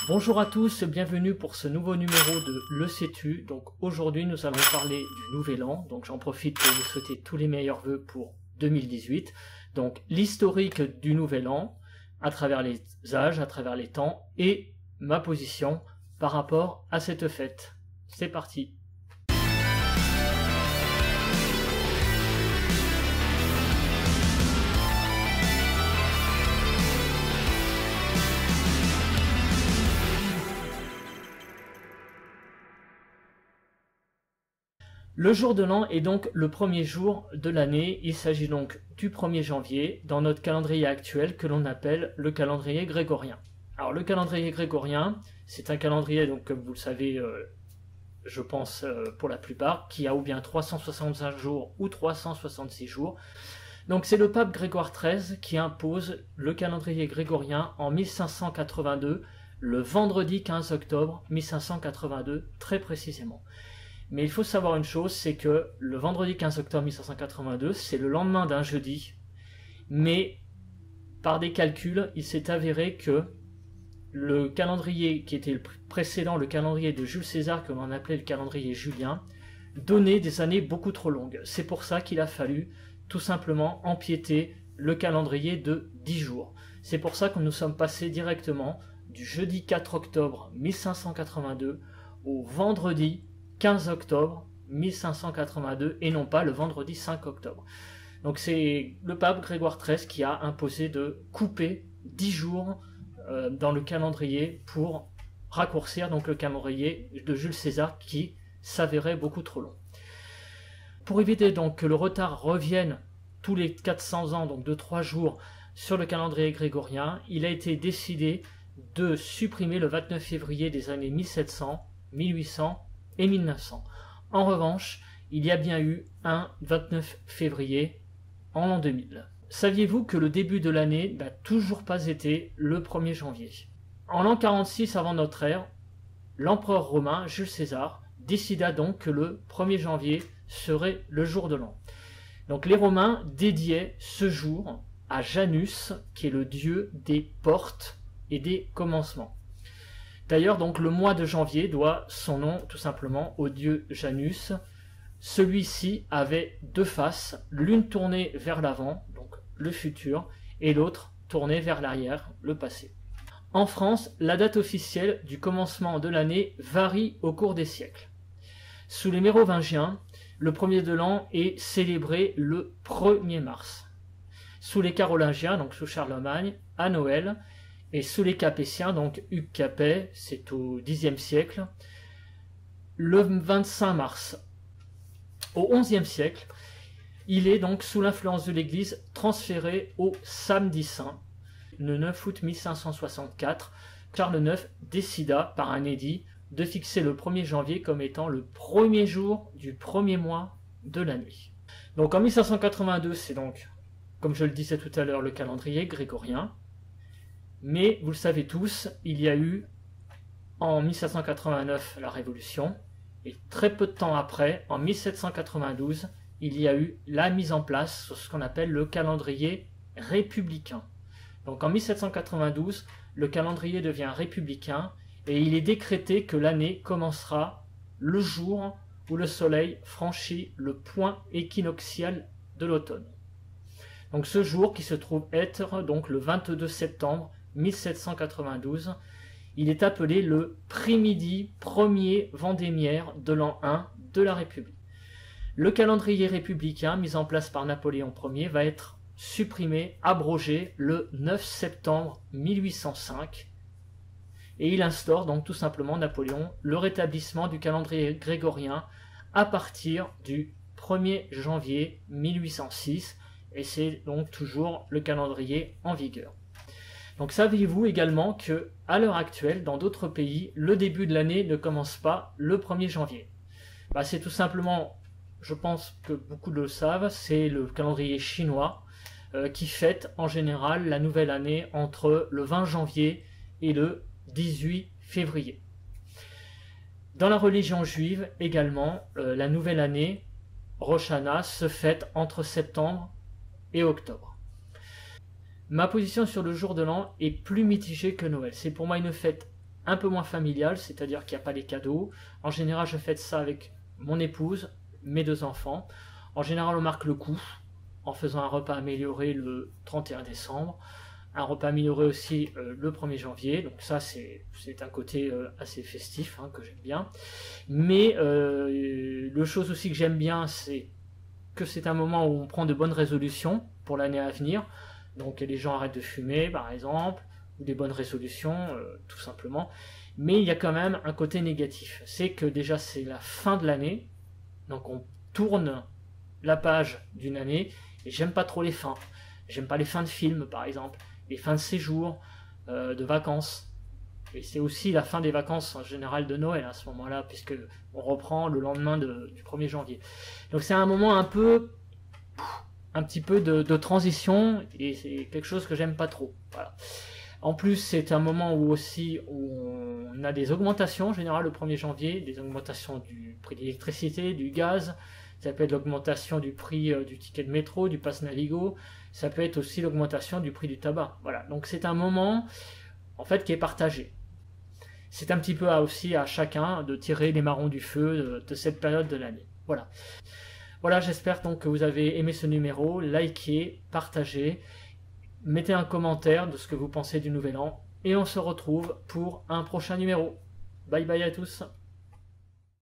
Bonjour à tous, bienvenue pour ce nouveau numéro de Le Sais-tu. Donc aujourd'hui nous allons parler du Nouvel An, donc j'en profite pour vous souhaiter tous les meilleurs vœux pour 2018. Donc l'historique du Nouvel An, à travers les âges, à travers les temps, et ma position par rapport à cette fête. C'est parti. Le jour de l'an est donc le premier jour de l'année. Il s'agit donc du 1er janvier dans notre calendrier actuel que l'on appelle le calendrier grégorien. Alors le calendrier grégorien, c'est un calendrier, donc comme vous le savez, je pense pour la plupart, qui a ou bien 365 jours ou 366 jours. Donc c'est le pape Grégoire XIII qui impose le calendrier grégorien en 1582, le vendredi 15 octobre 1582 très précisément. Mais il faut savoir une chose, c'est que le vendredi 15 octobre 1582, c'est le lendemain d'un jeudi, mais par des calculs, il s'est avéré que le calendrier qui était le précédent, le calendrier de Jules César, que l'on appelait le calendrier julien, donnait des années beaucoup trop longues. C'est pour ça qu'il a fallu tout simplement empiéter le calendrier de 10 jours. C'est pour ça que nous sommes passés directement du jeudi 4 octobre 1582 au vendredi 15 octobre 1582 et non pas le vendredi 5 octobre. Donc c'est le pape Grégoire XIII qui a imposé de couper 10 jours dans le calendrier pour raccourcir donc le calendrier de Jules César qui s'avérait beaucoup trop long. Pour éviter donc que le retard revienne tous les 400 ans, donc de 3 jours sur le calendrier grégorien, il a été décidé de supprimer le 29 février des années 1700, 1800 et 1900. En revanche, il y a bien eu un 29 février en l'an 2000. Saviez-vous que le début de l'année n'a toujours pas été le 1er janvier? En l'an 46 avant notre ère, l'empereur romain Jules César décida donc que le 1er janvier serait le jour de l'an. Donc les Romains dédiaient ce jour à Janus, qui est le dieu des portes et des commencements. D'ailleurs, donc le mois de janvier doit son nom tout simplement au dieu Janus. Celui-ci avait deux faces, l'une tournée vers l'avant, donc le futur, et l'autre tournée vers l'arrière, le passé. En France, la date officielle du commencement de l'année varie au cours des siècles. Sous les Mérovingiens, le premier de l'an est célébré le 1er mars. Sous les Carolingiens, donc sous Charlemagne, à Noël, et sous les Capétiens, donc Hugues Capet, c'est au Xe siècle, le 25 mars. Au XIe siècle, il est donc sous l'influence de l'Église transféré au Samedi Saint. Le 9 août 1564, Charles IX décida par un édit de fixer le 1er janvier comme étant le premier jour du premier mois de l'année. Donc en 1582, c'est donc, comme je le disais tout à l'heure, le calendrier grégorien. Mais vous le savez tous, il y a eu en 1789 la Révolution, et très peu de temps après, en 1792, il y a eu la mise en place de ce qu'on appelle le calendrier républicain. Donc en 1792, le calendrier devient républicain, et il est décrété que l'année commencera le jour où le soleil franchit le point équinoxial de l'automne. Donc ce jour qui se trouve être donc le 22 septembre 1792, il est appelé le primidi premier vendémiaire de l'an 1 de la République. Le calendrier républicain mis en place par Napoléon Ier va être supprimé, abrogé le 9 septembre 1805 et il instaure donc tout simplement Napoléon le rétablissement du calendrier grégorien à partir du 1er janvier 1806 et c'est donc toujours le calendrier en vigueur. Donc saviez-vous également que, à l'heure actuelle, dans d'autres pays, le début de l'année ne commence pas le 1er janvier? C'est tout simplement, je pense que beaucoup le savent, c'est le calendrier chinois qui fête en général la nouvelle année entre le 20 janvier et le 18 février. Dans la religion juive également, la nouvelle année, Rosh Hashanah, se fête entre septembre et octobre. Ma position sur le jour de l'an est plus mitigée que Noël. C'est pour moi une fête un peu moins familial, c'est-à-dire qu'il n'y a pas les cadeaux. En général, je fête ça avec mon épouse, mes 2 enfants. En général, on marque le coup en faisant un repas amélioré le 31 décembre, un repas amélioré aussi le 1er janvier. Donc ça, c'est un côté assez festif hein, que j'aime bien. Mais le chose aussi que j'aime bien, c'est que c'est un moment où on prend de bonnes résolutions pour l'année à venir. Donc les gens arrêtent de fumer, par exemple, ou des bonnes résolutions, tout simplement. Mais il y a quand même un côté négatif. C'est que déjà, c'est la fin de l'année. Donc on tourne la page d'une année. Et j'aime pas trop les fins. J'aime pas les fins de films, par exemple. Les fins de séjour, de vacances. Et c'est aussi la fin des vacances en général de Noël à ce moment-là, puisque on reprend le lendemain du 1er janvier. Donc c'est un moment un petit peu de transition, et c'est quelque chose que j'aime pas trop. Voilà. En plus, c'est un moment où aussi on a des augmentations en général le 1er janvier, des augmentations du prix de l'électricité, du gaz. Ça peut être l'augmentation du prix du ticket de métro, du pass Navigo. Ça peut être aussi l'augmentation du prix du tabac. Voilà. Donc c'est un moment en fait qui est partagé. C'est un petit peu aussi à chacun de tirer les marrons du feu de cette période de l'année. Voilà. Voilà, j'espère donc que vous avez aimé ce numéro. Likez, partagez, mettez un commentaire de ce que vous pensez du nouvel an. Et on se retrouve pour un prochain numéro. Bye bye à tous.